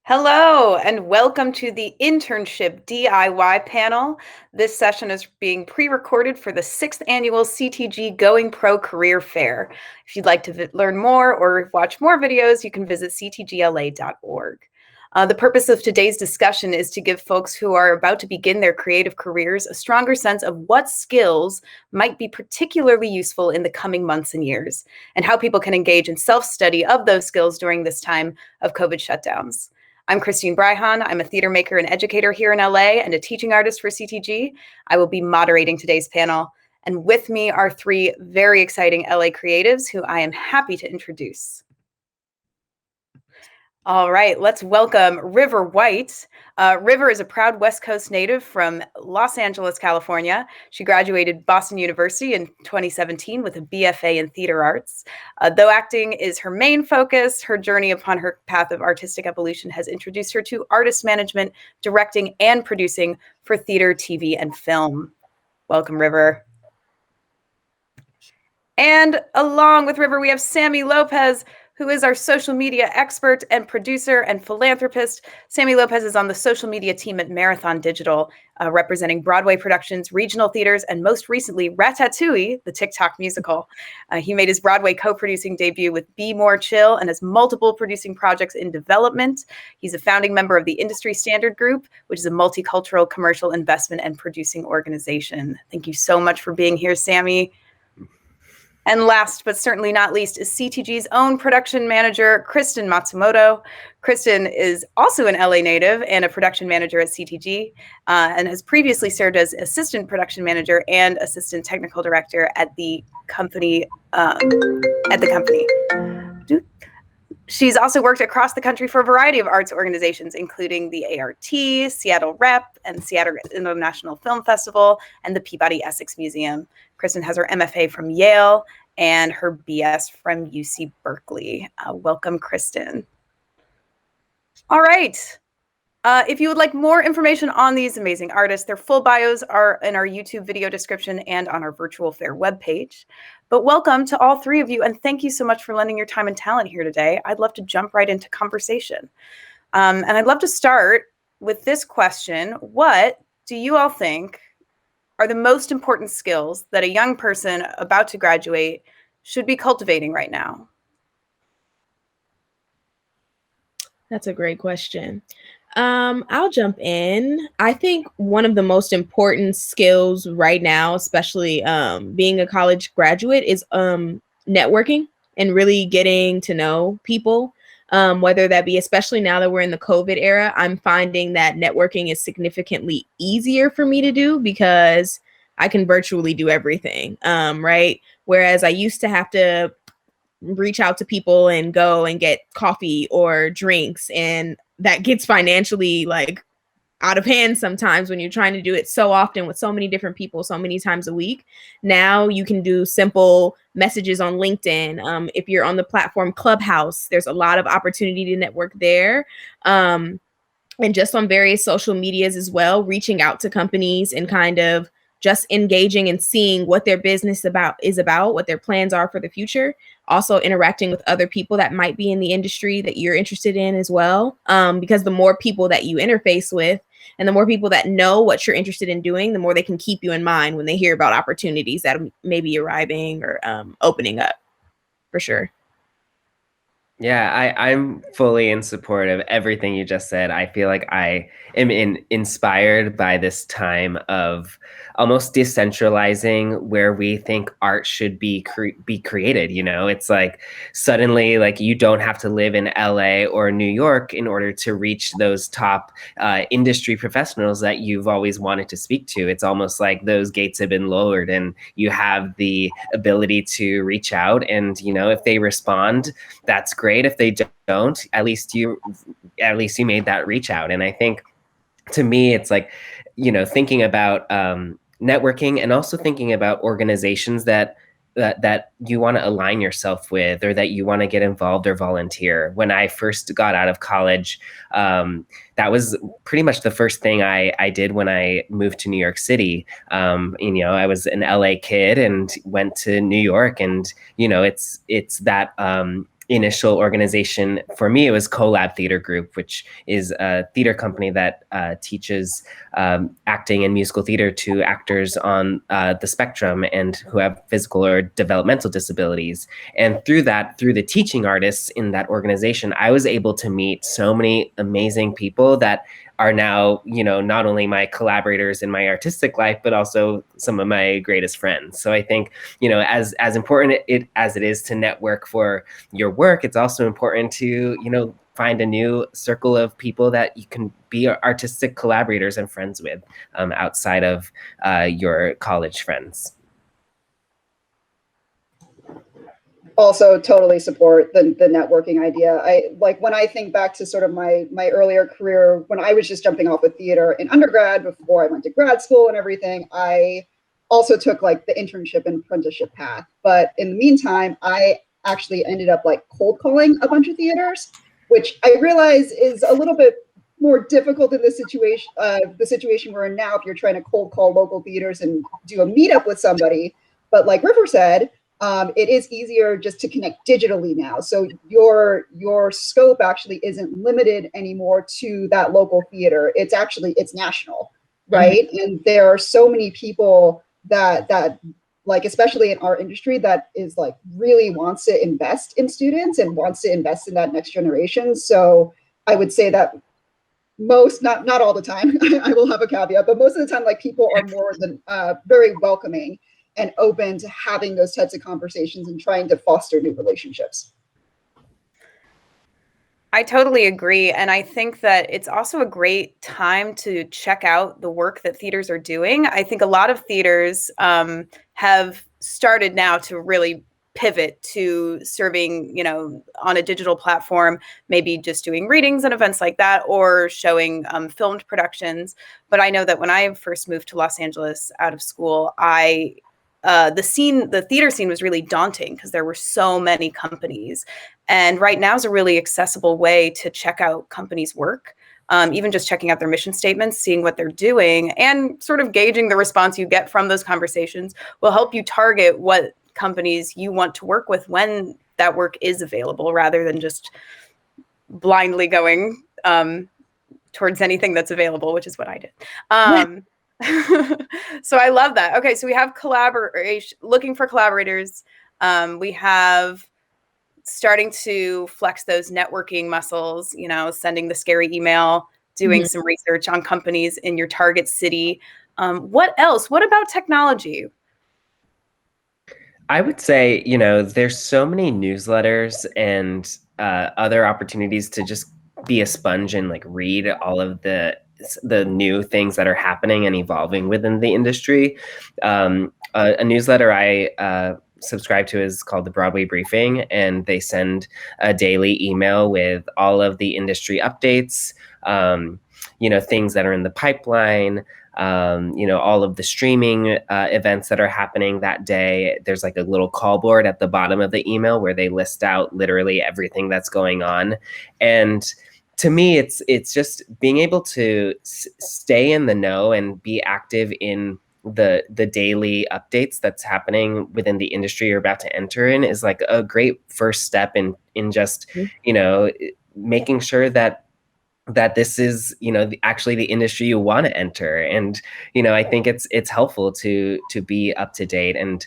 Hello, and welcome to the Internship DIY panel. This session is being pre-recorded for the 6th annual CTG Going Pro Career Fair. If you'd like to learn more or watch more videos, you can visit ctgla.org. The purpose of today's discussion is to give folks who are about to begin their creative careers a stronger sense of what skills might be particularly useful in the coming months and years, and how people can engage in self-study of those skills during this time of COVID shutdowns. I'm Christine Breihan. I'm a theater maker and educator here in LA and a teaching artist for CTG. I will be moderating today's panel. And with me are three very exciting LA creatives who I am happy to introduce. All right, let's welcome River White. River is a proud West Coast native from Los Angeles, California. She graduated Boston University in 2017 with a BFA in theater arts. Though acting is her main focus, her journey upon her path of artistic evolution has introduced her to artist management, directing, and producing for theater, TV, and film. Welcome, River. And along with River, we have Sammy Lopez, who is our social media expert and producer and philanthropist. Sammy Lopez is on the social media team at Marathon Digital, representing Broadway productions, regional theaters, and most recently, Ratatouille, the TikTok musical. He made his Broadway co-producing debut with Be More Chill and has multiple producing projects in development. He's a founding member of the Industry Standard Group, which is a multicultural commercial investment and producing organization. Thank you so much for being here, Sammy. And last but certainly not least is CTG's own production manager, Kristen Matsumoto. Kristen is also an LA native and a production manager at CTG, and has previously served as assistant production manager and assistant technical director at the company. She's also worked across the country for a variety of arts organizations, including the ART, Seattle Rep, and Seattle International Film Festival, and the Peabody Essex Museum. Kristen has her MFA from Yale and her BS from UC Berkeley. Welcome, Kristen. All right. If you would like more information on these amazing artists, their full bios are in our YouTube video description and on our virtual fair webpage. But welcome to all three of you, and thank you so much for lending your time and talent here today. I'd love to jump right into conversation. And I'd love to start with this question. What do you all think are the most important skills that a young person about to graduate should be cultivating right now? That's a great question. I'll jump in. I think one of the most important skills right now, especially being a college graduate, is networking and really getting to know people, whether that be, especially now that we're in the COVID era, I'm finding that networking is significantly easier for me to do because I can virtually do everything, right? Whereas I used to have to reach out to people and go and get coffee or drinks, and that gets financially like out of hand sometimes when you're trying to do it so often with so many different people so many times a week. Now you can do simple messages on LinkedIn. If you're on the platform Clubhouse, there's a lot of opportunity to network there. And just on various social medias as well, reaching out to companies and kind of just engaging and seeing what their business is about, what their plans are for the future. Also interacting with other people that might be in the industry that you're interested in as well. Because the more people that you interface with and the more people that know what you're interested in doing, the more they can keep you in mind when they hear about opportunities that may be arriving or opening up, for sure. Yeah, I'm fully in support of everything you just said. I feel like I am inspired by this time of almost decentralizing where we think art should be created. You know, it's like suddenly like you don't have to live in LA or New York in order to reach those top industry professionals that you've always wanted to speak to. It's almost like those gates have been lowered and you have the ability to reach out, and, you know, if they respond, that's great. If they don't, at least you made that reach out. And I think, to me, it's like, you know, thinking about networking and also thinking about organizations that you want to align yourself with, or that you want to get involved or volunteer. When I first got out of college, that was pretty much the first thing I did when I moved to New York City. You know, I was an LA kid and went to New York, and, you know, it's that initial organization for me, it was Collab Theater Group, which is a theater company that teaches acting and musical theater to actors on the spectrum and who have physical or developmental disabilities. And through the teaching artists in that organization, I was able to meet so many amazing people that are now, not only my collaborators in my artistic life, but also some of my greatest friends. So I think, as important as it is to network for your work, it's also important to, find a new circle of people that you can be artistic collaborators and friends with outside of your college friends. Also totally support the networking idea. When I think back to sort of my earlier career, when I was just jumping off with theater in undergrad before I went to grad school and everything, I also took like the internship and apprenticeship path. But in the meantime, I actually ended up like cold calling a bunch of theaters, which I realize is a little bit more difficult in this situation, the situation we're in now, if you're trying to cold call local theaters and do a meetup with somebody. But like River said, it is easier just to connect digitally now. So your scope actually isn't limited anymore to that local theater. It's national, right? Mm-hmm. And there are so many people that like, especially in our industry, that is like really wants to invest in students and wants to invest in that next generation. So I would say that not all the time, I will have a caveat, but most of the time, like, people are more than very welcoming and open to having those types of conversations and trying to foster new relationships. I totally agree. And I think that it's also a great time to check out the work that theaters are doing. I think a lot of theaters have started now to really pivot to serving, on a digital platform, maybe just doing readings and events like that, or showing filmed productions. But I know that when I first moved to Los Angeles out of school, the theater scene was really daunting because there were so many companies. And right now is a really accessible way to check out companies' work, even just checking out their mission statements, seeing what they're doing, and sort of gauging the response you get from those conversations will help you target what companies you want to work with when that work is available, rather than just blindly going towards anything that's available, which is what I did. So I love that. Okay, so we have collaboration, looking for collaborators. We have starting to flex those networking muscles, sending the scary email, doing some research on companies in your target city. What else? What about technology? I would say, there's so many newsletters and other opportunities to just be a sponge and like read all of the new things that are happening and evolving within the industry. A newsletter I subscribe to is called the Broadway Briefing, and they send a daily email with all of the industry updates, things that are in the pipeline, all of the streaming events that are happening that day. There's like a little call board at the bottom of the email where they list out literally everything that's going on. And to me, it's just being able to stay in the know and be active in the daily updates that's happening within the industry you're about to enter in is like a great first step in just, making sure that this is, actually the industry you want to enter. And, I think it's helpful to be up to date. And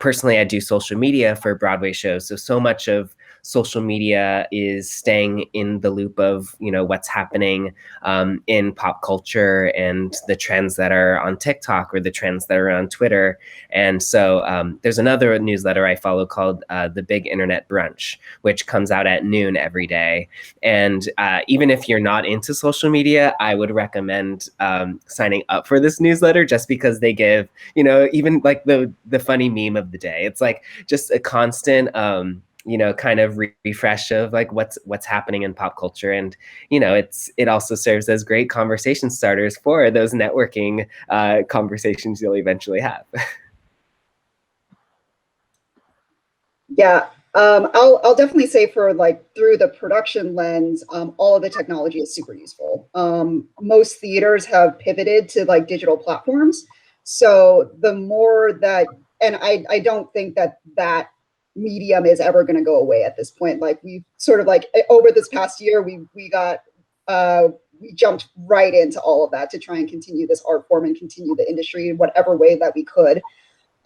personally, I do social media for Broadway shows. So much of social media is staying in the loop of, what's happening in pop culture and the trends that are on TikTok or the trends that are on Twitter. And so there's another newsletter I follow called The Big Internet Brunch, which comes out at noon every day. And even if you're not into social media, I would recommend signing up for this newsletter, just because they give, even like the funny meme of the day. It's like just a constant kind of refresh of like what's happening in pop culture. And, it also serves as great conversation starters for those networking conversations you'll eventually have. Yeah. I'll definitely say for like through the production lens, all of the technology is super useful. Most theaters have pivoted to like digital platforms. So the more that, and I don't think that medium is ever going to go away at this point. Like we sort of like over this past year, we jumped right into all of that to try and continue this art form and continue the industry in whatever way that we could.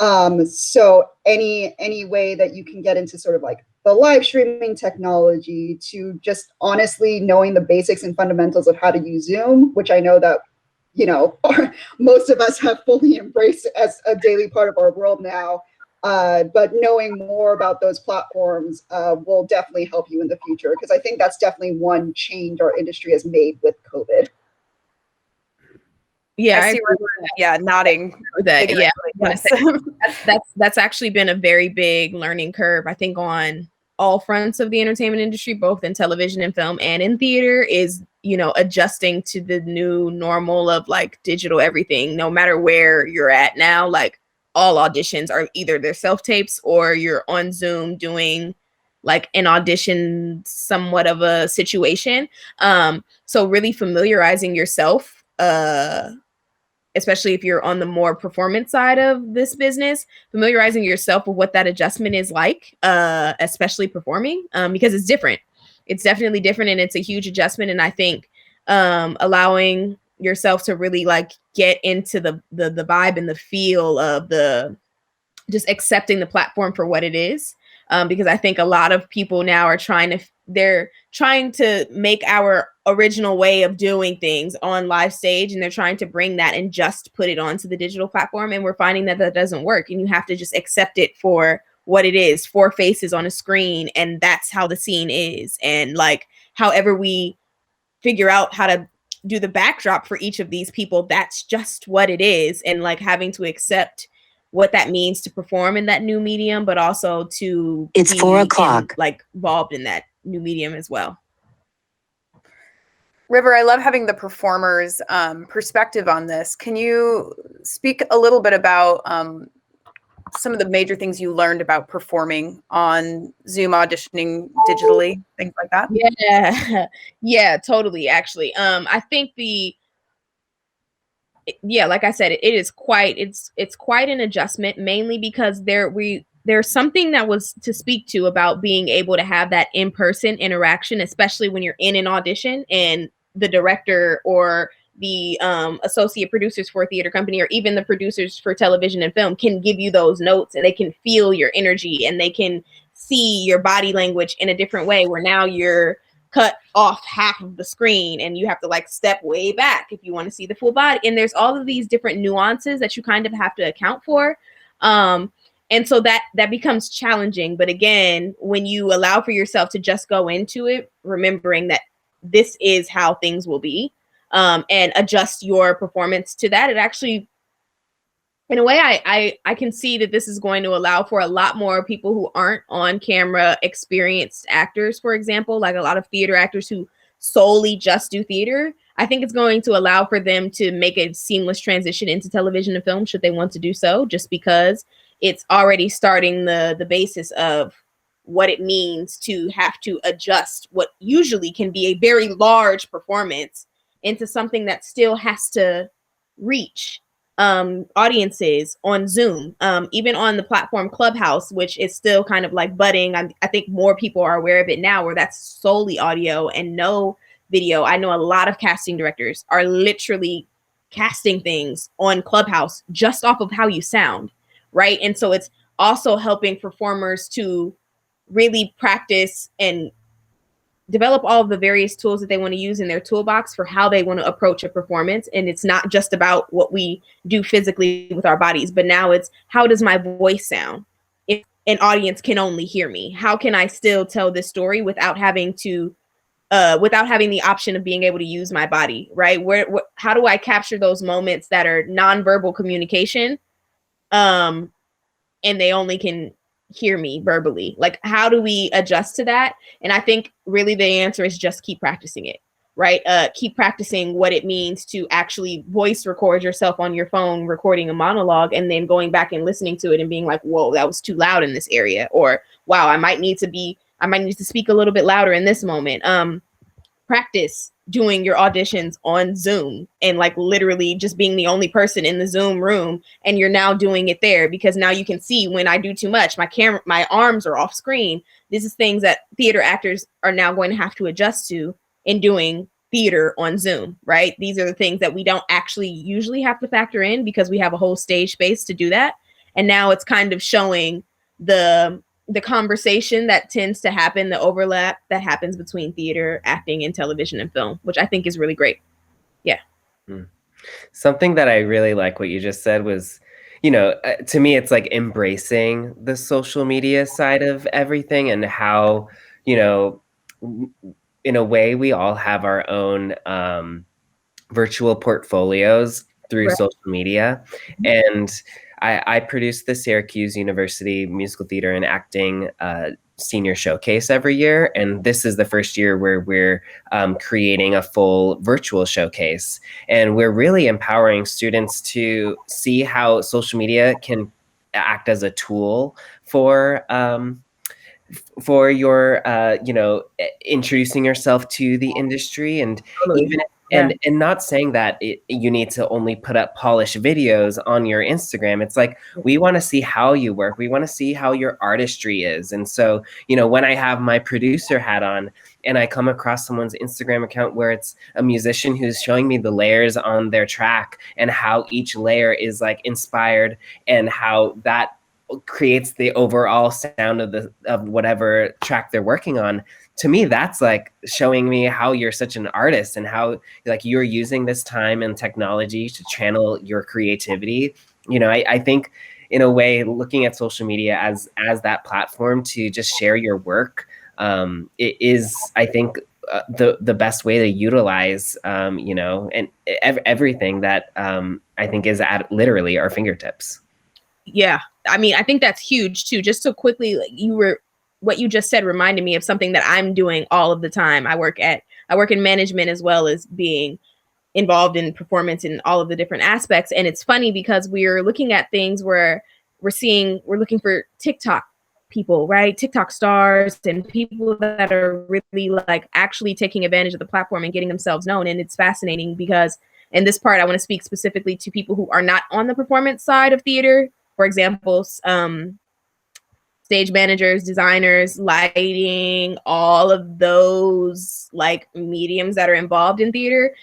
So any way that you can get into sort of like the live streaming technology to just honestly knowing the basics and fundamentals of how to use Zoom, which I know that, you know, most of us have fully embraced as a daily part of our world now. But knowing more about those platforms will definitely help you in the future, because I think that's definitely one change our industry has made with COVID. Yeah, I see nodding. That, yeah, Yes. that's actually been a very big learning curve, I think, on all fronts of the entertainment industry, both in television and film and in theater, is, you know, adjusting to the new normal of like digital everything, no matter where you're at now. Like all auditions are either their self-tapes or you're on Zoom doing like an audition, somewhat of a situation. So really familiarizing yourself, especially if you're on the more performance side of this business, familiarizing yourself with what that adjustment is like, especially performing, because it's different. It's definitely different, and it's a huge adjustment. And I think allowing yourself to really like get into the vibe and the feel of just accepting the platform for what it is. Because I think a lot of people now are trying to make our original way of doing things on live stage, and they're trying to bring that and just put it onto the digital platform. And we're finding that doesn't work, and you have to just accept it for what it is, 4 faces on a screen, and that's how the scene is. And like, however we figure out how to do the backdrop for each of these people, that's just what it is. And like having to accept what that means to perform in that new medium, but also to it's 4 o'clock, like involved in that new medium as well. River, I love having the performer's perspective on this. Can you speak a little bit about some of the major things you learned about performing on Zoom, auditioning digitally, things like that? Yeah, totally. Actually, I think like I said, it's quite an adjustment, mainly because there's something that was to speak to about being able to have that in-person interaction, especially when you're in an audition and the director or the associate producers for a theater company, or even the producers for television and film, can give you those notes, and they can feel your energy, and they can see your body language in a different way, where now you're cut off half of the screen and you have to like step way back if you want to see the full body. And there's all of these different nuances that you kind of have to account for. And so that becomes challenging. But again, when you allow for yourself to just go into it, remembering that this is how things will be, and adjust your performance to that, it actually, in a way, I can see that this is going to allow for a lot more people who aren't on camera experienced actors, for example, like a lot of theater actors who solely just do theater. I think it's going to allow for them to make a seamless transition into television and film, should they want to do so, just because it's already starting the basis of what it means to have to adjust what usually can be a very large performance into something that still has to reach audiences on Zoom, even on the platform Clubhouse, which is still kind of like budding. I think more people are aware of it now, where that's solely audio and no video. I know a lot of casting directors are literally casting things on Clubhouse just off of how you sound, right? And so it's also helping performers to really practice and develop all of the various tools that they want to use in their toolbox for how they want to approach a performance. And it's not just about what we do physically with our bodies, but now it's, how does my voice sound if an audience can only hear me? How can I still tell this story without having to without having the option of being able to use my body, right? How do I capture those moments that are nonverbal communication, and they only can hear me verbally? Like, how do we adjust to that? And I think really the answer is just keep practicing it, right? Keep practicing what it means to actually voice record yourself on your phone, recording a monologue, and then going back and listening to it and being like, whoa, that was too loud in this area, or wow, I might need to speak a little bit louder in this moment. practice doing your auditions on Zoom and like literally just being the only person in the Zoom room, and you're now doing it there because now you can see when I do too much, my arms are off screen. This is things that theater actors are now going to have to adjust to in doing theater on Zoom, right? These are the things that we don't actually usually have to factor in because we have a whole stage space to do that. And now it's kind of showing the conversation that tends to happen, the overlap that happens between theater, acting, and television and film, which I think is really great. Yeah. Something that I really like what you just said was, to me, it's like embracing the social media side of everything and how, in a way, we all have our own virtual portfolios through Right. social media. And I produced the Syracuse University Musical Theater and Acting Senior Showcase every year. And this is the first year where we're creating a full virtual showcase. And we're really empowering students to see how social media can act as a tool for your introducing yourself to the industry. And Totally. even Yeah. and not saying that you need to only put up polished videos on your Instagram. It's like, we want to see how you work. We want to see how your artistry is. And so, when I have my producer hat on and I come across someone's Instagram account where it's a musician who's showing me the layers on their track and how each layer is like inspired and how that creates the overall sound of whatever track they're working on, to me, that's like showing me how you're such an artist and how like you're using this time and technology to channel your creativity. I think in a way, looking at social media as that platform to just share your work, it is, I think, the best way to utilize, and everything that I think is at literally our fingertips. Yeah. I mean, I think that's huge too. Just so quickly, what you just said reminded me of something that I'm doing all of the time. I work in management as well as being involved in performance in all of the different aspects. And it's funny because we're looking at things where we're looking for TikTok people, right? TikTok stars and people that are really like actually taking advantage of the platform and getting themselves known. And it's fascinating because in this part, I want to speak specifically to people who are not on the performance side of theater. For example, stage managers, designers, lighting, all of those like mediums that are involved in theater.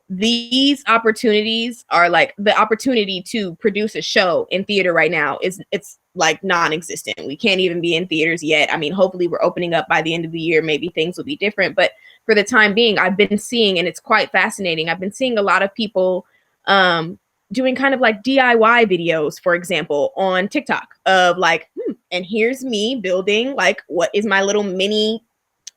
These opportunities are like the opportunity to produce a show in theater right now it's like non-existent. We can't even be in theaters yet. I mean, hopefully we're opening up by the end of the year. Maybe things will be different, but for the time being, I've been seeing, and it's quite fascinating, I've been seeing a lot of people doing kind of like DIY videos, for example, on TikTok of like, and here's me building like what is my little mini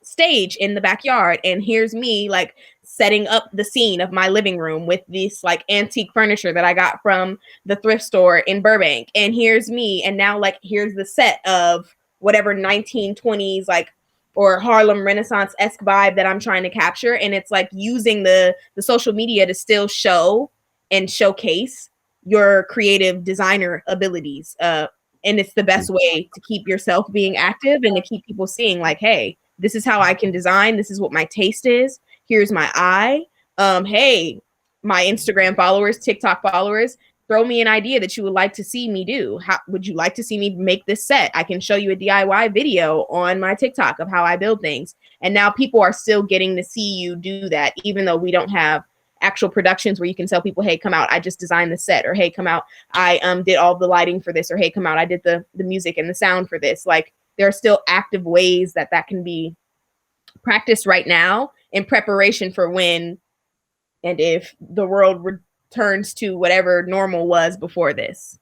stage in the backyard, and here's me like setting up the scene of my living room with this like antique furniture that I got from the thrift store in Burbank, and here's me, and now like here's the set of whatever 1920s like or Harlem Renaissance-esque vibe that I'm trying to capture. And it's like using the social media to still show and showcase your creative designer abilities. And it's the best way to keep yourself being active and to keep people seeing like, hey, this is how I can design. This is what my taste is. Here's my eye. Hey, my Instagram followers, TikTok followers, throw me an idea that you would like to see me do. How would you like to see me make this set? I can show you a DIY video on my TikTok of how I build things. And now people are still getting to see you do that, even though we don't have actual productions where you can tell people, hey, come out, I just designed the set, or hey, come out, I did all the lighting for this, or hey, come out, I did the music and the sound for this. Like there are still active ways that can be practiced right now in preparation for when and if the world returns to whatever normal was before this.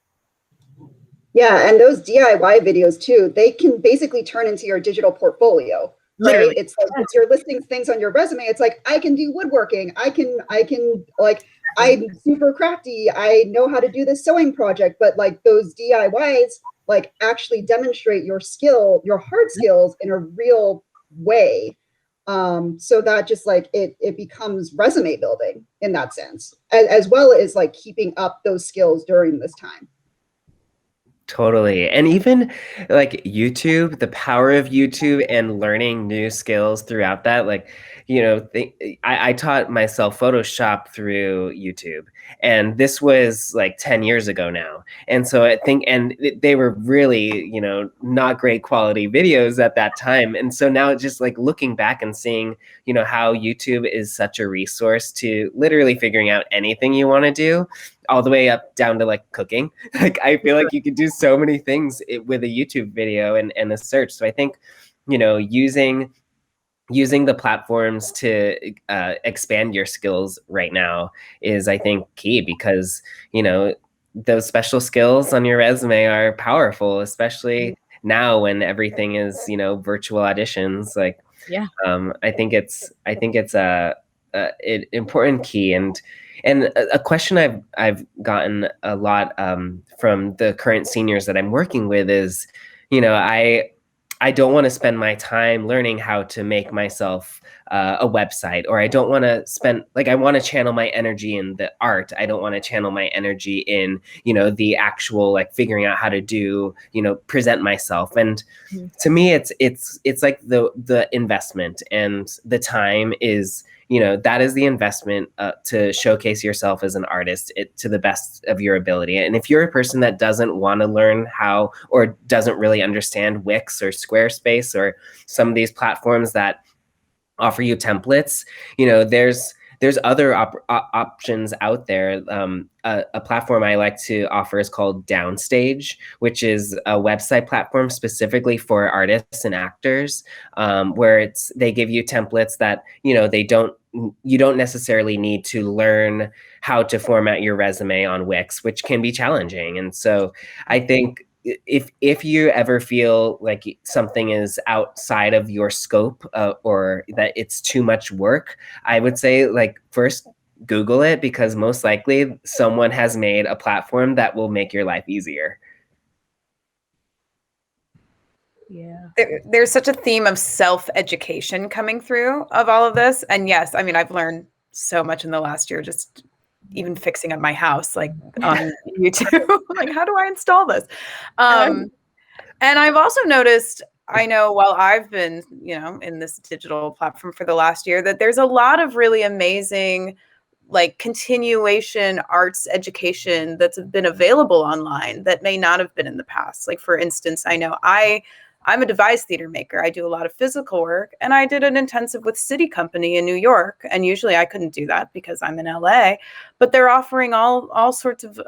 Yeah, and those DIY videos too, they can basically turn into your digital portfolio. Literally. Right? It's like it's you're listing things on your resume. It's like, I can do woodworking. I can like, I'm super crafty. I know how to do this sewing project. But like those DIYs like actually demonstrate your skill, your hard skills in a real way. So that just like it becomes resume building in that sense, as well as like keeping up those skills during this time. Totally. And even like YouTube, the power of YouTube and learning new skills throughout that. Like, I taught myself Photoshop through YouTube. And this was like 10 years ago now. And so I think, and they were really, not great quality videos at that time. And so now just like looking back and seeing, how YouTube is such a resource to literally figuring out anything you want to do, all the way up down to like cooking. Like I feel like you could do so many things with a YouTube video and a search. So I think, using the platforms to expand your skills right now is, I think, key, because those special skills on your resume are powerful, especially now when everything is virtual auditions. Like, Yeah. I think it's an important key. And a question I've gotten a lot from the current seniors that I'm working with is, I don't want to spend my time learning how to make myself a website, or I don't want to spend, like, I want to channel my energy in the art. I don't want to channel my energy in, the actual, like, figuring out how to do, present myself. And to me, it's like the investment, and the time is, that is the investment to showcase yourself as an artist to the best of your ability. And if you're a person that doesn't want to learn how, or doesn't really understand Wix or Squarespace or some of these platforms that offer you templates, there's other options out there. A platform I like to offer is called Downstage, which is a website platform specifically for artists and actors, where they give you templates that you don't necessarily need to learn how to format your resume on Wix, which can be challenging. And so I think if you ever feel like something is outside of your scope, or that it's too much work, I would say, like, first Google it, because most likely someone has made a platform that will make your life easier. Yeah. There's such a theme of self-education coming through of all of this. And yes, I mean, I've learned so much in the last year, just even fixing up my house, like on YouTube. Like, how do I install this? And I've also noticed, I know while I've been, in this digital platform for the last year, that there's a lot of really amazing, like, continuation arts education that's been available online that may not have been in the past. Like, for instance, I know I'm a devised theater maker. I do a lot of physical work, and I did an intensive with City Company in New York. And usually I couldn't do that because I'm in LA, but they're offering all sorts of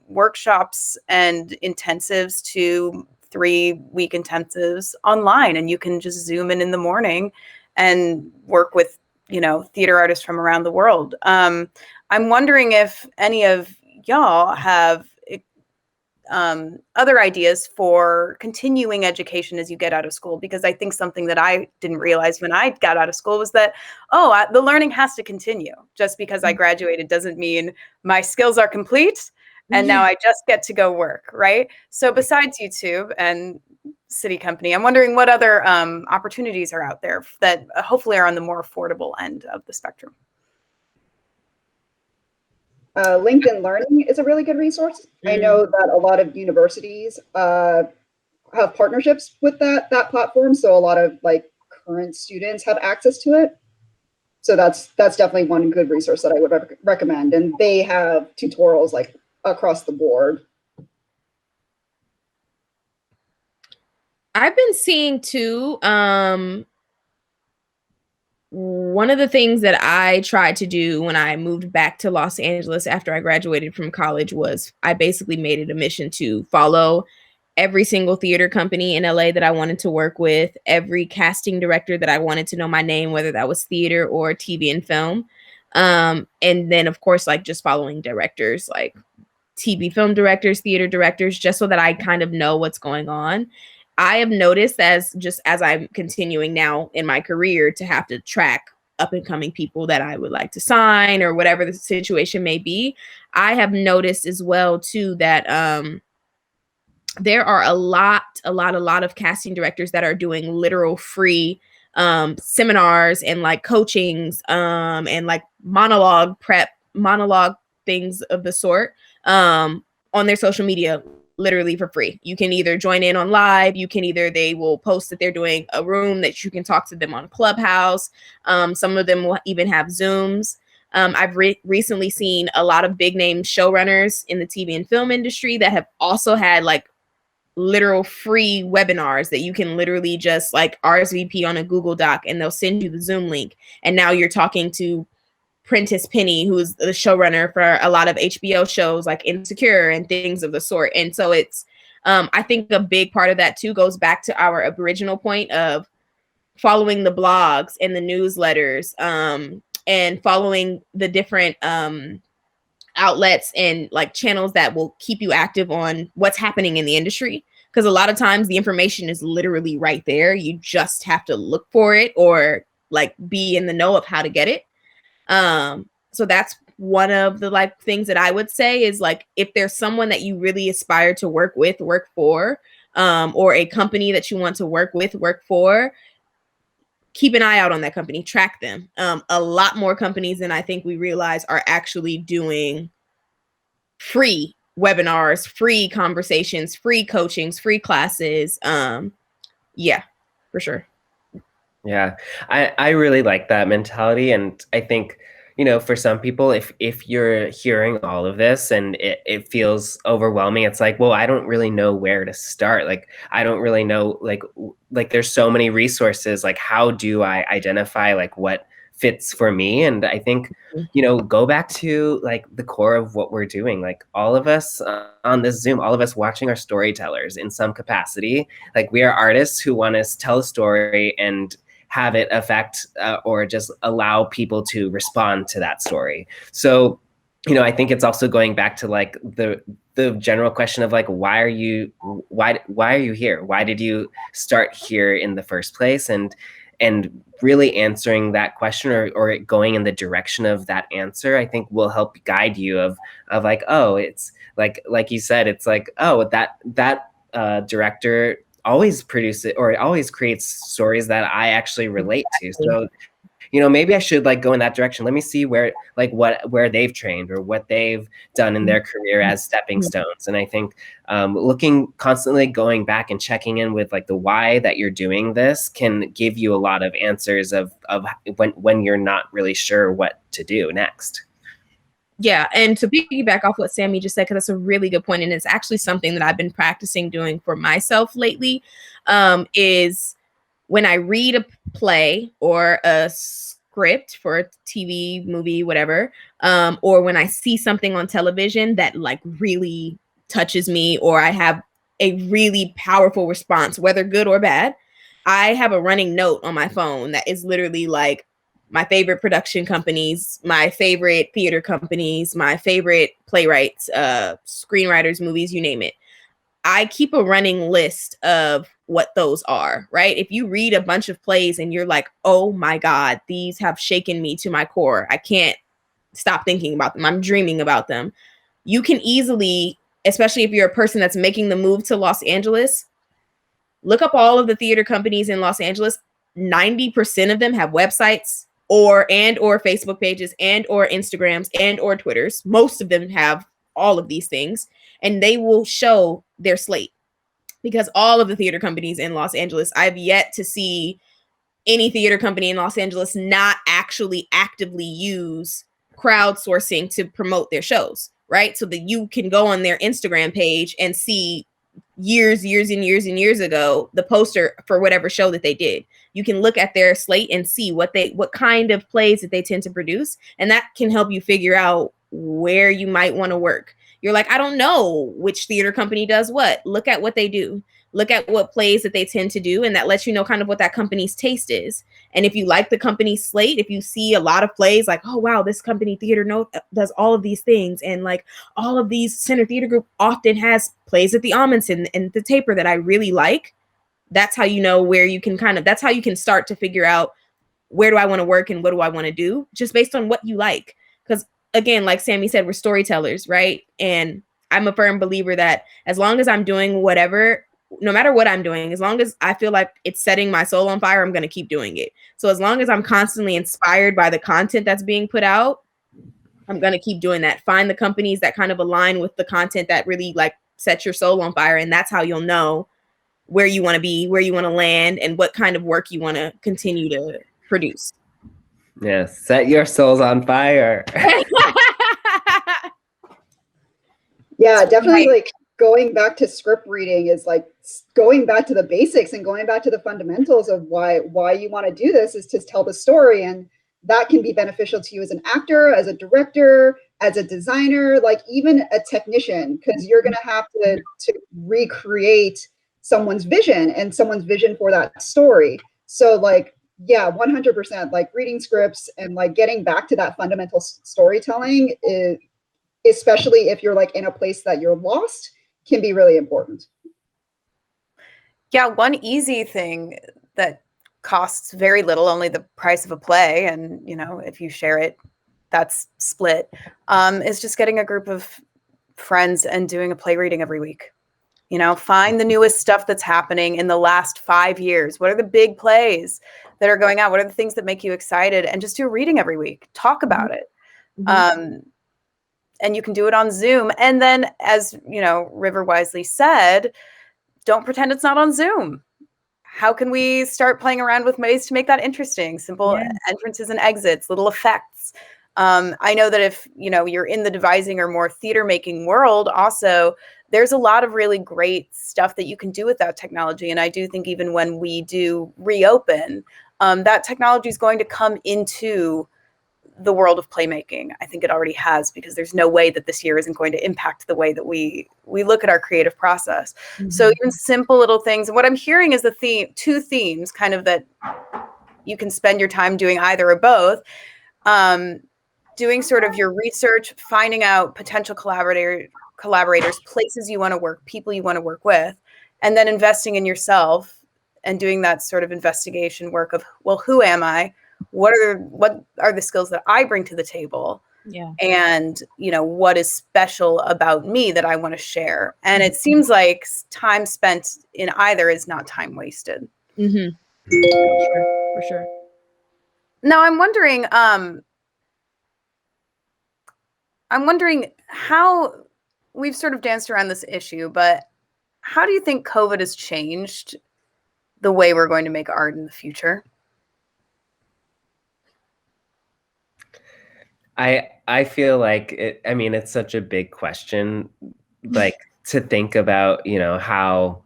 workshops and intensives, to 3-week intensives online. And you can just Zoom in the morning and work with, theater artists from around the world. I'm wondering if any of y'all have other ideas for continuing education as you get out of school, because I think something that I didn't realize when I got out of school was that, the learning has to continue. Just because I graduated doesn't mean my skills are complete and now I just get to go work, right? So besides YouTube and City Company, I'm wondering what other opportunities are out there that hopefully are on the more affordable end of the spectrum. LinkedIn Learning is a really good resource. I know that a lot of universities have partnerships with that platform, so a lot of, like, current students have access to it. So that's definitely one good resource that I would recommend. And they have tutorials, like, across the board. I've been seeing too, one of the things that I tried to do when I moved back to Los Angeles after I graduated from college was I basically made it a mission to follow every single theater company in LA that I wanted to work with, every casting director that I wanted to know my name, whether that was theater or TV and film. And then, of course, like, just following directors, like TV film directors, theater directors, just so that I kind of know what's going on. I have noticed, as I'm continuing now in my career, to have to track up and coming people that I would like to sign, or whatever the situation may be. I have noticed as well too that there are a lot of casting directors that are doing literal free seminars and, like, coachings and, like, monologue things of the sort on their social media, literally for free. You can either join in on live, they will post that they're doing a room that you can talk to them on Clubhouse. Some of them will even have Zooms. I've recently seen a lot of big name showrunners in the TV and film industry that have also had like literal free webinars that you can literally just like RSVP on a Google Doc and they'll send you the Zoom link. And now you're talking to Prentice Penny, who's the showrunner for a lot of HBO shows like Insecure and things of the sort. And so it's, I think a big part of that too goes back to our original point of following the blogs and the newsletters, and following the different outlets and like channels that will keep you active on what's happening in the industry. Because a lot of times the information is literally right there. You just have to look for it or like be in the know of how to get it. So that's one of the like things that I would say is like, if there's someone that you really aspire to work with, work for, or a company that you want to work with, work for, keep an eye out on that company, track them. A lot more companies than I think we realize are actually doing free webinars, free conversations, free coachings, free classes. Yeah, for sure. Yeah, I really like that mentality. And I think, you know, for some people, if you're hearing all of this and it feels overwhelming, it's like, well, I don't really know where to start. Like, I don't really know, like there's so many resources. Like, how do I identify like what fits for me? And I think, you know, go back to like the core of what we're doing. Like all of us on this Zoom, all of us watching are storytellers in some capacity. Like we are artists who want to tell a story and have it affect or just allow people to respond to that story. So, you know, I think it's also going back to like the general question of like, why are you here? Why did you start here in the first place? And really answering that question or going in the direction of that answer, I think will help guide you of like, oh, it's like you said, it's like, oh, that director always produces or always creates stories that I actually relate to. So, you know, maybe I should like go in that direction. Let me see where they've trained or what they've done in their career as stepping stones. And I think looking constantly going back and checking in with like the why that you're doing this can give you a lot of answers of when you're not really sure what to do next. Yeah, and to piggyback off what Sammy just said, because that's a really good point, and it's actually something that I've been practicing doing for myself lately, is when I read a play or a script for a TV, movie, whatever, or when I see something on television that like really touches me, or I have a really powerful response, whether good or bad, I have a running note on my phone that is literally like, my favorite production companies, my favorite theater companies, my favorite playwrights, screenwriters, movies, you name it. I keep a running list of what those are, right? If you read a bunch of plays and you're like, oh my God, these have shaken me to my core. I can't stop thinking about them. I'm dreaming about them. You can easily, especially if you're a person that's making the move to Los Angeles, look up all of the theater companies in Los Angeles. 90% of them have websites or Facebook pages or Instagrams or Twitters. Most of them have all of these things, and they will show their slate, because all of the theater companies in Los Angeles, I've yet to see any theater company in Los Angeles not actually actively use crowdsourcing to promote their shows, right? So that you can go on their Instagram page and see years ago the poster for whatever show that they did. You can look at their slate and see what kind of plays that they tend to produce, and that can help you figure out where you might want to work. You're like, I don't know which theater company does what. Look at what they do. Look at what plays that they tend to do, and that lets you know kind of what that company's taste is. And if you like the company's slate, if you see a lot of plays like, oh wow, this company theater does all of these things, and like all of these Center Theater Group often has plays at the Amundsen and the Taper that I really like, that's how you know where you can that's how you can start to figure out, where do I want to work and what do I want to do, just based on what you like. Because again, like Sammy said, we're storytellers, right? And I'm a firm believer that as long as I'm doing whatever, no matter what I'm doing, as long as I feel like it's setting my soul on fire, I'm going to keep doing it. So as long as I'm constantly inspired by the content that's being put out, I'm going to keep doing that. Find the companies that kind of align with the content that really like set your soul on fire, and that's how you'll know where you want to be, where you want to land, and what kind of work you want to continue to produce. Yeah, set your souls on fire. Yeah, definitely. Like going back to script reading is like going back to the basics and going back to the fundamentals of why you want to do this is to tell the story. And that can be beneficial to you as an actor, as a director, as a designer, like even a technician, because you're going to have to recreate someone's vision and someone's vision for that story. So like, yeah, 100%, like reading scripts and like getting back to that fundamental storytelling is, especially if you're like in a place that you're lost, can be really important. Yeah, one easy thing that costs very little, only the price of a play, and you know, if you share it, that's split, is just getting a group of friends and doing a play reading every week. You know, find the newest stuff that's happening in the last 5 years. What are the big plays that are going out? What are the things that make you excited? And just do a reading every week. Talk about it. And you can do it on Zoom. And then, as you know, River wisely said, don't pretend it's not on Zoom. How can we start playing around with ways to make that interesting? Simple entrances and exits, little effects. I know that if, you know, you're in the devising or more theater making world, also, there's a lot of really great stuff that you can do with that technology. And I do think even when we do reopen, that technology is going to come into the world of playmaking. I think it already has, because there's no way that this year isn't going to impact the way that we look at our creative process. So even simple little things. And what I'm hearing is two themes kind of that you can spend your time doing either or both. Doing sort of your research, finding out potential collaborators, places you want to work, people you want to work with, and then investing in yourself and doing that sort of investigation work of, well, who am I? What are the skills that I bring to the table? Yeah. And, you know, what is special about me that I want to share? And it seems like time spent in either is not time wasted. For sure. Now I'm wondering how we've sort of danced around this issue, but how do you think COVID has changed the way we're going to make art in the future? I feel like it's such a big question, like to think about, you know, how,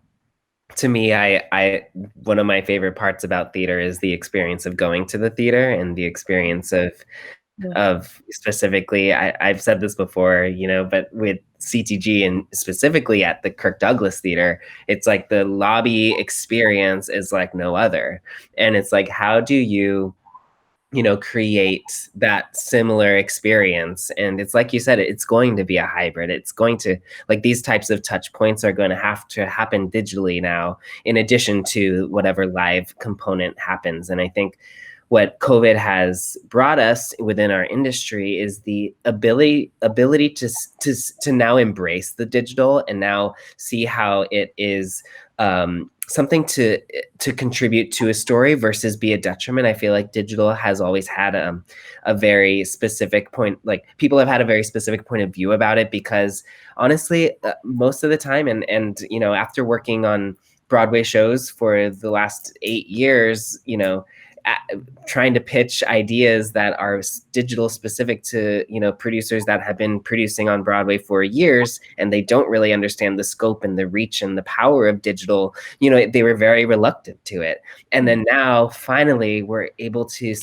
to me, I one of my favorite parts about theater is the experience of going to the theater and the experience of specifically, I've said this before, you know, but with CTG and specifically at the Kirk Douglas Theater, it's like the lobby experience is like no other. And it's like, how do you know, create that similar experience? And it's like you said, it's going to be a hybrid. It's going to, like, these types of touch points are going to have to happen digitally now, in addition to whatever live component happens. And I think what COVID has brought us within our industry is the ability to now embrace the digital and now see how it is something to contribute to a story versus be a detriment. I feel like digital has always had a very specific point, like people have had a very specific point of view about it, because honestly, most of the time, and you know, after working on Broadway shows for the last 8 years, you know, trying to pitch ideas that are digital specific to, you know, producers that have been producing on Broadway for years, and they don't really understand the scope and the reach and the power of digital, you know, they were very reluctant to it. And then now finally we're able to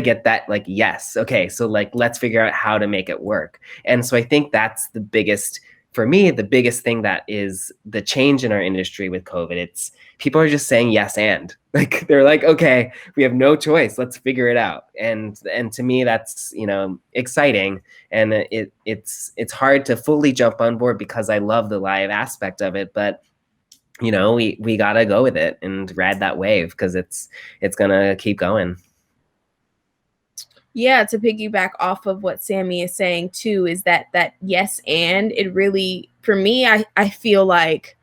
get that, like, yes, okay, so like, let's figure out how to make it work. And so I think that's the biggest, for me, the biggest thing that is the change in our industry with COVID. It's people are just saying yes, and like, they're like, okay, we have no choice, let's figure it out. And to me, that's, you know, exciting. And it's hard to fully jump on board because I love the live aspect of it, but you know, we gotta go with it and ride that wave, because it's gonna keep going. Yeah, to piggyback off of what Sammy is saying too, is that yes, and it really, for me, I feel like,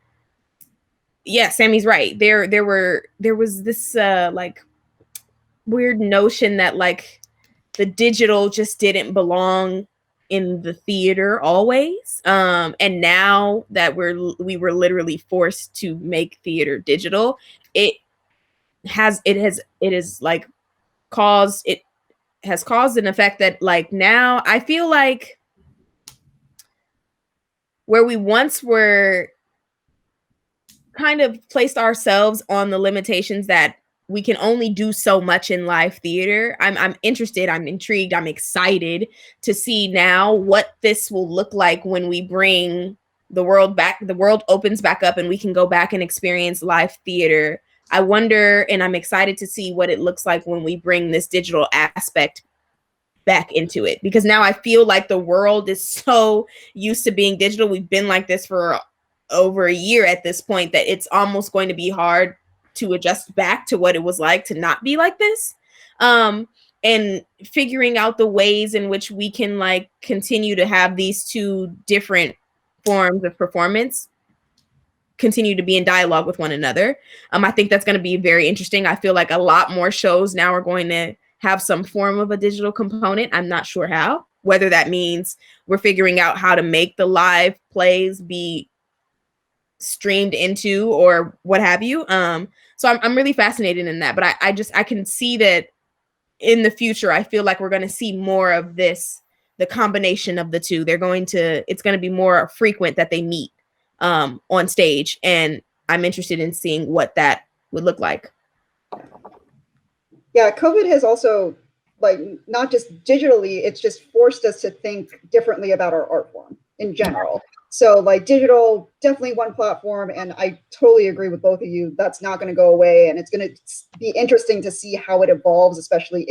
yeah, Sammy's right. There was this like weird notion that like the digital just didn't belong in the theater always. And now that we were literally forced to make theater digital, it has caused an effect that like now I feel like where we once were kind of placed ourselves on the limitations that we can only do so much in live theater. I'm interested, I'm intrigued, I'm excited to see now what this will look like when we bring the world back, the world opens back up and we can go back and experience live theater. I wonder, and I'm excited to see what it looks like when we bring this digital aspect back into it, because now I feel like the world is so used to being digital. We've been like this for over a year at this point that it's almost going to be hard to adjust back to what it was like to not be like this. And figuring out the ways in which we can like continue to have these two different forms of performance continue to be in dialogue with one another. I think that's going to be very interesting. I feel like a lot more shows now are going to have some form of a digital component. I'm not sure how, whether that means we're figuring out how to make the live plays be streamed into or what have you. So I'm really fascinated in that, but I can see that in the future, I feel like we're going to see more of this, the combination of the two. It's going to be more frequent that they meet on stage. And I'm interested in seeing what that would look like. Yeah, COVID has also, like, not just digitally, it's just forced us to think differently about our art form in general. So like digital, definitely one platform. And I totally agree with both of you. That's not going to go away. And it's going to be interesting to see how it evolves, especially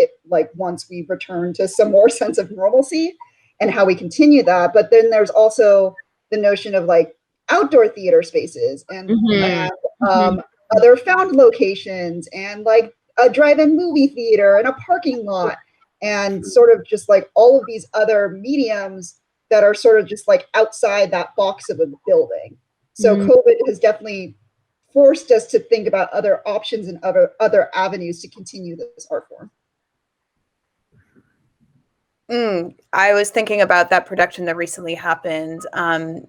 once we return to some more sense of normalcy and how we continue that. But then there's also the notion of like outdoor theater spaces and other found locations and like a drive-in movie theater and a parking lot and sort of just like all of these other mediums that are sort of just like outside that box of a building. So COVID has definitely forced us to think about other options and other avenues to continue this art form. I was thinking about that production that recently happened.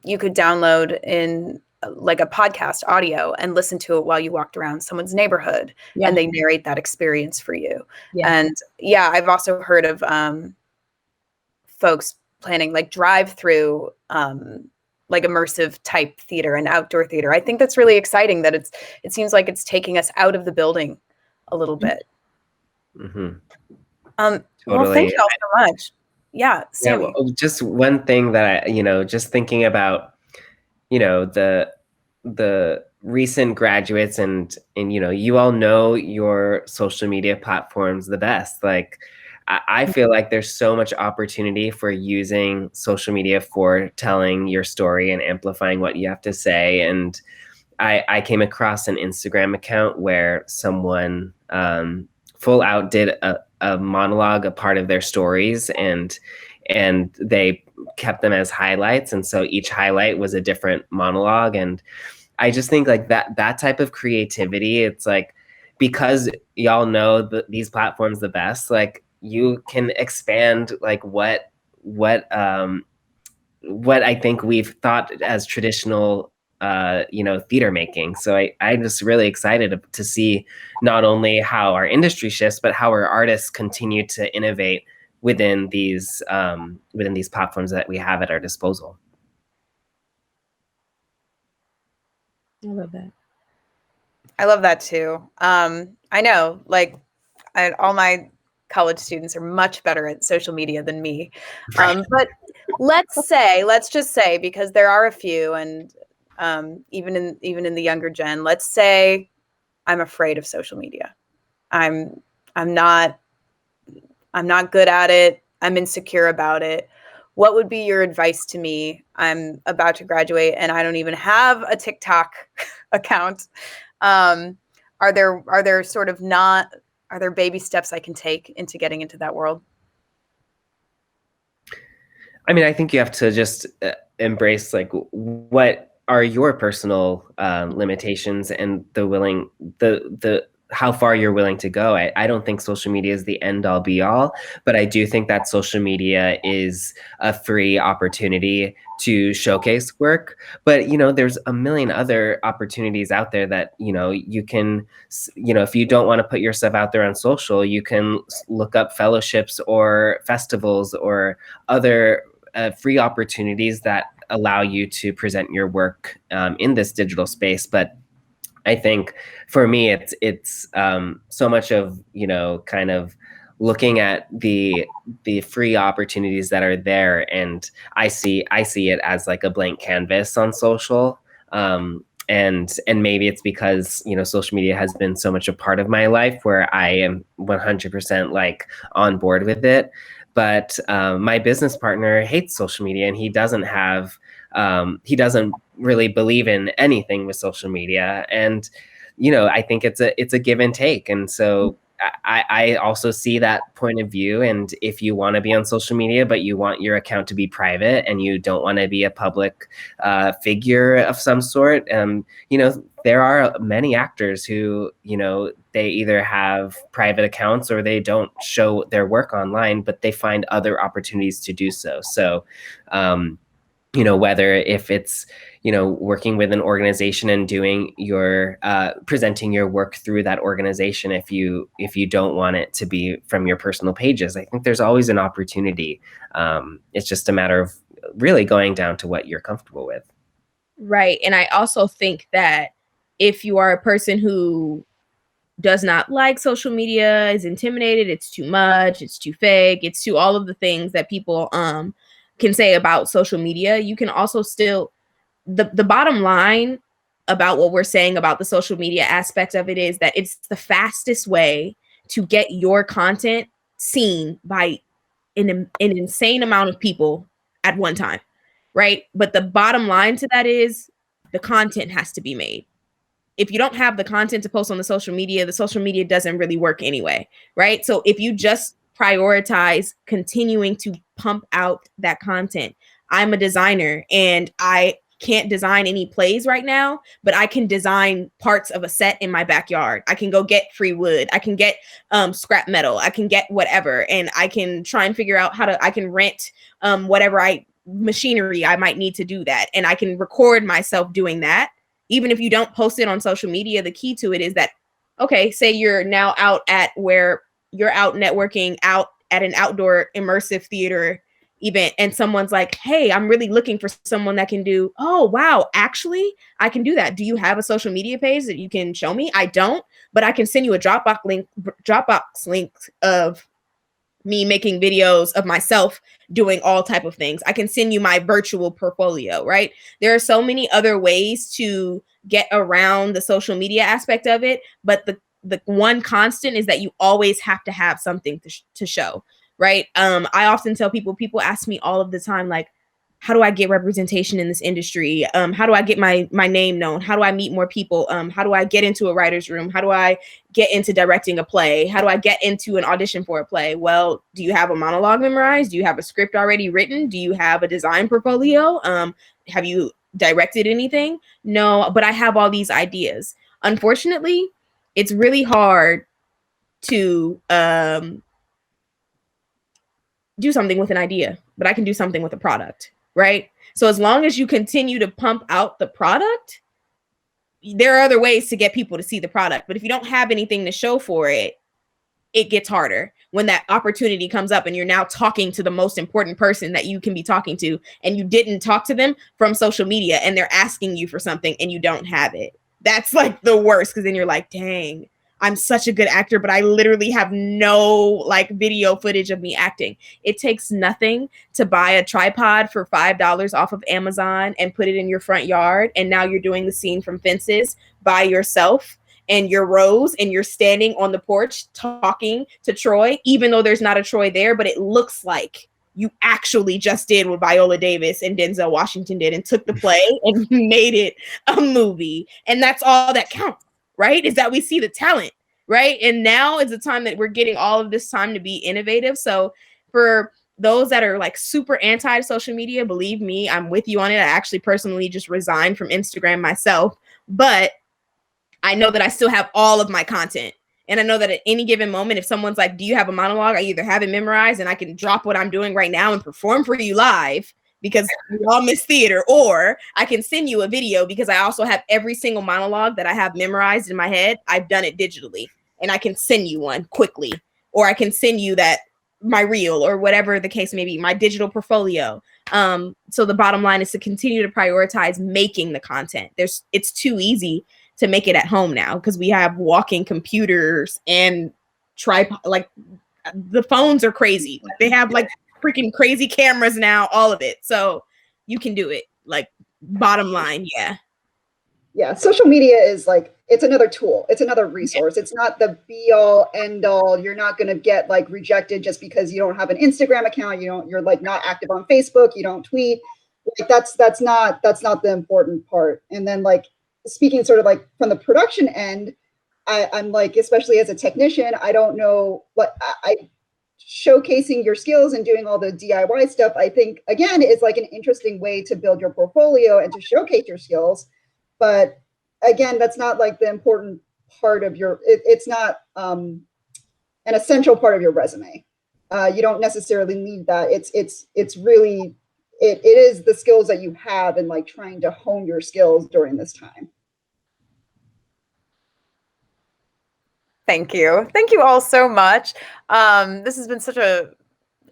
You could download in like a podcast audio and listen to it while you walked around someone's neighborhood, and they narrate that experience for you. And yeah, I've also heard of folks planning like drive-through like immersive type theater and outdoor theater. I think that's really exciting that it seems like it's taking us out of the building a little bit. Totally. Well, thank you all so much. Yeah, Sammy. Yeah, well, just one thing that just thinking about, the recent graduates and you all know your social media platforms the best. Like, I feel like there's so much opportunity for using social media for telling your story and amplifying what you have to say. And I came across an Instagram account where someone full out did a monologue, a part of their stories, and they kept them as highlights. And so each highlight was a different monologue. And I just think like that type of creativity, it's like, because y'all know these platforms the best, like you can expand like what I think we've thought as traditional theater making. So I'm just really excited to see not only how our industry shifts, but how our artists continue to innovate within these platforms that we have at our disposal. I love that. I love that too. I know, like, all my college students are much better at social media than me. But let's just say, because there are a few, and even in the younger gen, let's say I'm afraid of social media. I'm not good at it. I'm insecure about it. What would be your advice to me? I'm about to graduate and I don't even have a TikTok account. Are there baby steps I can take into getting into that world? I mean, I think you have to just embrace like what are your personal limitations and the how far you're willing to go. I don't think social media is the end all be all, but I do think that social media is a free opportunity to showcase work. But, there's a million other opportunities out there that, you can, if you don't want to put yourself out there on social, you can look up fellowships or festivals or other free opportunities that allow you to present your work in this digital space. But I think for me, it's so much of, kind of looking at the free opportunities that are there, and I see it as like a blank canvas on social. And maybe it's because, social media has been so much a part of my life where I am 100% like on board with it. But my business partner hates social media, and he doesn't really believe in anything with social media. And, I think it's a give and take. And so I also see that point of view. And if you want to be on social media, but you want your account to be private and you don't want to be a public figure of some sort, there are many actors who, they either have private accounts or they don't show their work online, but they find other opportunities to do so. So, whether if it's, working with an organization and doing your presenting your work through that organization, if you don't want it to be from your personal pages, I think there's always an opportunity. It's just a matter of really going down to what you're comfortable with. Right. And I also think that if you are a person who does not like social media, is intimidated, it's too much, it's too fake, it's too all of the things that people can say about social media, you can also still, the bottom line about what we're saying about the social media aspect of it is that it's the fastest way to get your content seen by an insane amount of people at one time, right? But the bottom line to that is the content has to be made. If you don't have the content to post on the social media doesn't really work anyway, right? So if you just prioritize continuing to pump out that content. I'm a designer and I can't design any plays right now, but I can design parts of a set in my backyard. I can go get free wood. I can get scrap metal. I can get whatever. And I can try and figure out I can rent whatever machinery I might need to do that. And I can record myself doing that. Even if you don't post it on social media, the key to it is that, okay, say you're now out at where you're out networking out at an outdoor immersive theater event, and someone's like, hey, I'm really looking for someone that can do, oh, wow, actually, I can do that. Do you have a social media page that you can show me? I don't, but I can send you a Dropbox link of me making videos of myself doing all type of things. I can send you my virtual portfolio, right? There are so many other ways to get around the social media aspect of it, but the one constant is that you always have to have something to show, right? I often tell people ask me all of the time, like, how do I get representation in this industry? How do I get my name known? How do I meet more people? How do I get into a writer's room? How do I get into directing a play? How do I get into an audition for a play? Well, do you have a monologue memorized? Do you have a script already written? Do you have a design portfolio? Have you directed anything? No, but I have all these ideas. Unfortunately, it's really hard to do something with an idea, but I can do something with a product. Right? So as long as you continue to pump out the product, there are other ways to get people to see the product. But if you don't have anything to show for it, it gets harder when that opportunity comes up and you're now talking to the most important person that you can be talking to, and you didn't talk to them from social media and they're asking you for something and you don't have it. That's like the worst, because then you're like, dang, I'm such a good actor, but I literally have no like video footage of me acting. It takes nothing to buy a tripod for $5 off of Amazon and put it in your front yard. And now you're doing the scene from Fences by yourself, and you're Rose and you're standing on the porch talking to Troy, even though there's not a Troy there, but it looks like you actually just did what Viola Davis and Denzel Washington did and took the play and made it a movie. And that's all that counts. Right? Is that we see the talent, right? And now is the time that we're getting all of this time to be innovative. So for those that are like super anti-social media, believe me, I'm with you on it. I actually personally just resigned from Instagram myself, but I know that I still have all of my content And I know that at any given moment, if someone's like, do you have a monologue? I either have it memorized and I can drop what I'm doing right now and perform for you live because we all miss theater, or I can send you a video because I also have every single monologue that I have memorized in my head. I've done it digitally and I can send you one quickly, or I can send you my reel or whatever the case may be, my digital portfolio. So the bottom line is to continue to prioritize making the content. It's too easy to make it at home now because we have walking computers and tripod. Like the phones are crazy. They have like freaking crazy cameras now, all of it. So you can do it. Like bottom line, yeah. Yeah, social media is like, it's another tool. It's another resource. It's not the be all end all. You're not going to get like rejected just because you don't have an Instagram account. You're like not active on Facebook. You don't tweet. Like that's not the important part. And then like speaking sort of like from the production end, I'm like, especially as a technician, I don't know what I showcasing your skills and doing all the DIY stuff, I think again is like an interesting way to build your portfolio and to showcase your skills. But again, that's not like the important part of it's not an essential part of your resume. You don't necessarily need that. It's really, it is the skills that you have and like trying to hone your skills during this time. Thank you. Thank you all so much. This has been such a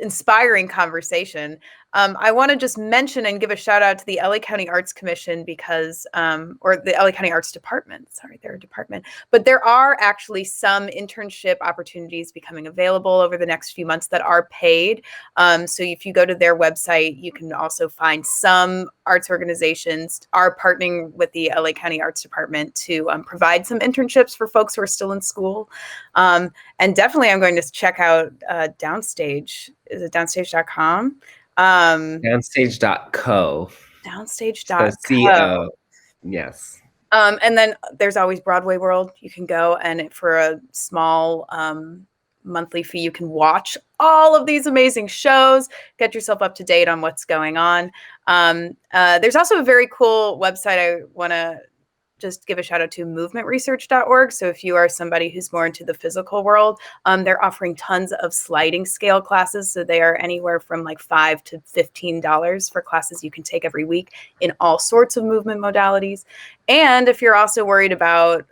inspiring conversation. I want to just mention and give a shout out to the LA County Arts Commission because, or the LA County Arts Department, sorry, their department, but there are actually some internship opportunities becoming available over the next few months that are paid. So if you go to their website, you can also find some arts organizations are partnering with the LA County Arts Department to provide some internships for folks who are still in school. And definitely I'm going to check out Downstage. Is it downstage.com? Downstage.co. Downstage.co. So CO. Yes. And then there's always Broadway World. You can go and for a small monthly fee, you can watch all of these amazing shows, get yourself up to date on what's going on. There's also a very cool website I want to just give a shout out to, movementresearch.org. So if you are somebody who's more into the physical world, they're offering tons of sliding scale classes. So they are anywhere from like $5 to $15 for classes you can take every week in all sorts of movement modalities. And if you're also worried about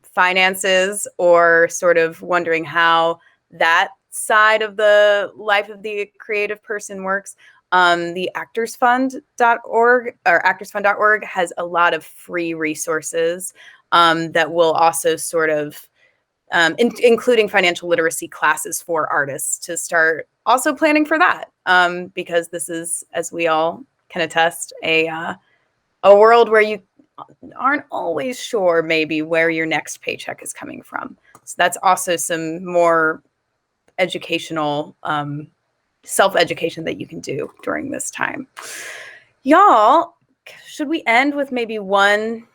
finances or sort of wondering how that side of the life of the creative person works, the actorsfund.org or actorsfund.org has a lot of free resources that will also sort of, including financial literacy classes for artists to start also planning for that. Because this is, as we all can attest, a world where you aren't always sure maybe where your next paycheck is coming from. So that's also some more educational self-education that you can do during this time. Y'all, should we end with maybe one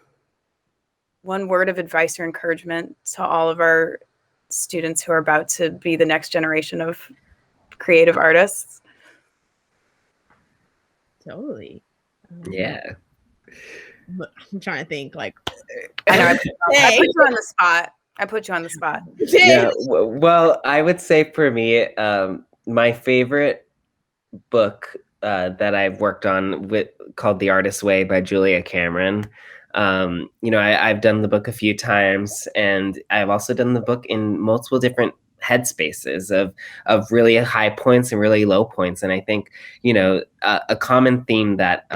word of advice or encouragement to all of our students who are about to be the next generation of creative artists? Totally. Yeah. I'm trying to think like, I know I put you on the spot. I put you on the spot. Yeah. Well, I would say for me, my favorite book that I've worked on called The Artist's Way by Julia Cameron. I've done the book a few times, and I've also done the book in multiple different headspaces of really high points and really low points. And I think, a common theme that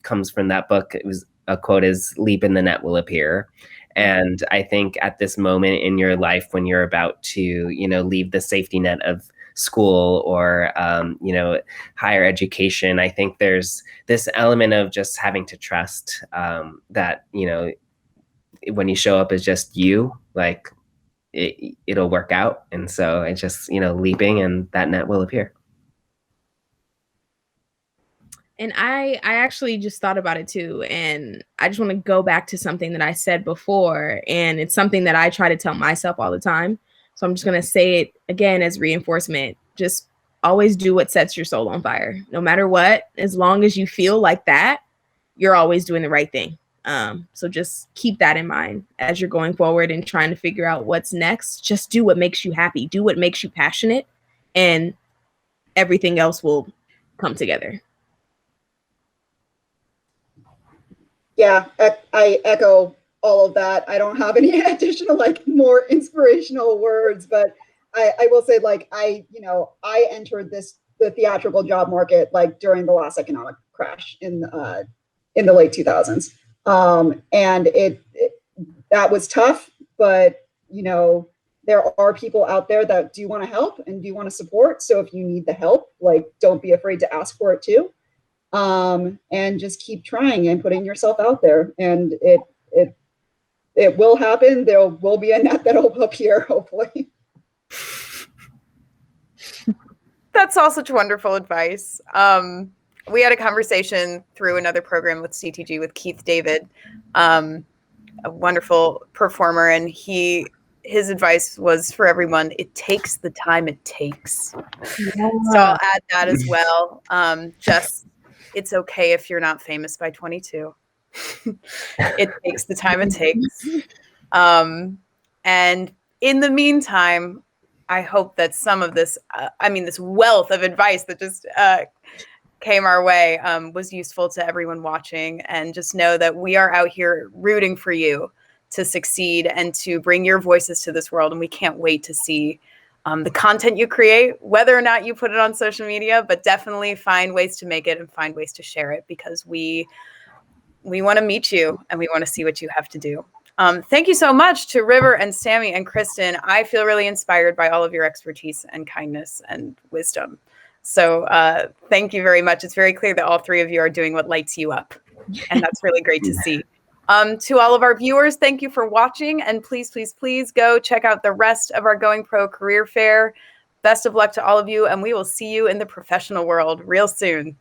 comes from that book, it was a quote is, "Leap and the net will appear." And I think at this moment in your life, when you're about to, leave the safety net of school or, higher education, I think there's this element of just having to trust that, when you show up as just you, like it'll work out. And so it's just, leaping and that net will appear. And I actually just thought about it too. And I just want to go back to something that I said before. And it's something that I try to tell myself all the time. So I'm just going to say it again as reinforcement. Just always do what sets your soul on fire. No matter what, as long as you feel like that, you're always doing the right thing. So just keep that in mind as you're going forward and trying to figure out what's next. Just do what makes you happy, do what makes you passionate, and everything else will come together. Yeah, I echo all of that. I don't have any additional, like, more inspirational words, but I will say, like, I entered the theatrical job market like during the last economic crash in the late 2000s. And that was tough, but there are people out there that do want to help and do want to support. So if you need the help, like, don't be afraid to ask for it too. And just keep trying and putting yourself out there, and it will happen. There will be a net that'll appear, hopefully. That's all such wonderful advice. We had a conversation through another program with CTG with Keith David, a wonderful performer, and his advice was for everyone: it takes the time it takes. Yeah. So I'll add that as well. It's okay if you're not famous by 22. It takes the time it takes. And in the meantime, I hope that some of this, this wealth of advice that just came our way was useful to everyone watching. And just know that we are out here rooting for you to succeed and to bring your voices to this world. And we can't wait to see the content you create, whether or not you put it on social media, but definitely find ways to make it and find ways to share it, because we want to meet you and we want to see what you have to do. Thank you so much to River and Sammy and Kristen. I feel really inspired by all of your expertise and kindness and wisdom. So thank you very much. It's very clear that all three of you are doing what lights you up, and that's really great to see. To all of our viewers, thank you for watching, and please, please, please go check out the rest of our Going Pro Career Fair. Best of luck to all of you, and we will see you in the professional world real soon.